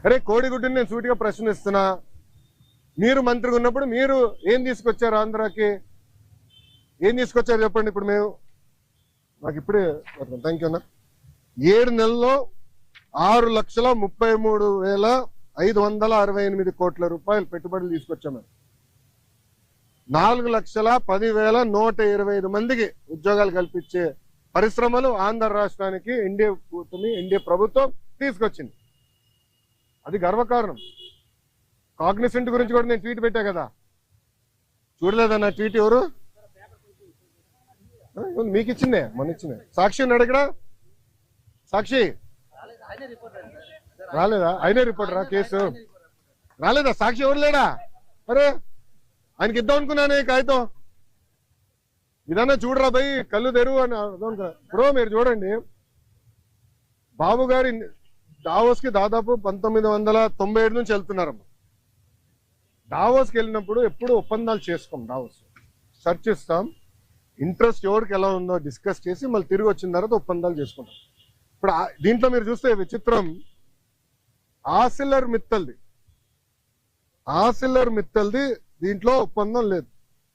అరే కోడిగుడ్డుని నేను సూటిగా ప్రశ్నిస్తున్నా, మీరు మంత్రిగా ఉన్నప్పుడు మీరు ఏం తీసుకొచ్చారు ఆంధ్రాకి? ఏం తీసుకొచ్చారు చెప్పండి. ఇప్పుడు మేము నాకు ఇప్పుడే థ్యాంక్ యూ అన్న. 7 నెలల్లో 6,33,568 కోట్ల రూపాయలు పెట్టుబడులు తీసుకొచ్చాము. 4,10,125 మందికి ఉద్యోగాలు కల్పించే పరిశ్రమలు ఆంధ్ర రాష్ట్రానికి ఎన్డీఏ ప్రభుత్వం తీసుకొచ్చింది. అది గర్వకారణం. కాగ్నిసెంట్ గురించి కూడా నేను ట్వీట్ పెట్టా కదా, చూడలేదన్న ట్వీట్? ఎవరు మీకు ఇచ్చిందే, మొన్న ఇచ్చిందే. సాక్షి ఉన్నాడు ఇక్కడ, సాక్షి రాలేదా? ఆయనే రిపోర్టరా? కేసు రాలేదా? సాక్షి ఎవరు లేడా? అరే ఆయనకి ఇద్దాం అనుకున్నాను కాగితం. ఇదన్నా చూడరా భయ్, కళ్ళు తెరువు అని అనుకున్నా. ఇప్పుడు మీరు చూడండి, బాబు గారి డావోస్ కి దాదాపు 1997 నుంచి వెళ్తున్నారమ్మా. డావోస్కి వెళ్ళినప్పుడు ఎప్పుడు ఒప్పందాలు చేసుకోం. డావోస్ చర్చిస్తాం, ఇంట్రెస్ట్ ఎవరికి ఎలా ఉందో డిస్కస్ చేసి మళ్ళీ తిరిగి వచ్చిన తర్వాత ఒప్పందాలు చేసుకుంటాం. ఇప్పుడు దీంట్లో మీరు చూస్తే విచిత్రం, ఆసిల్లర్ మిత్తల్ది దీంట్లో ఒప్పందం లేదు.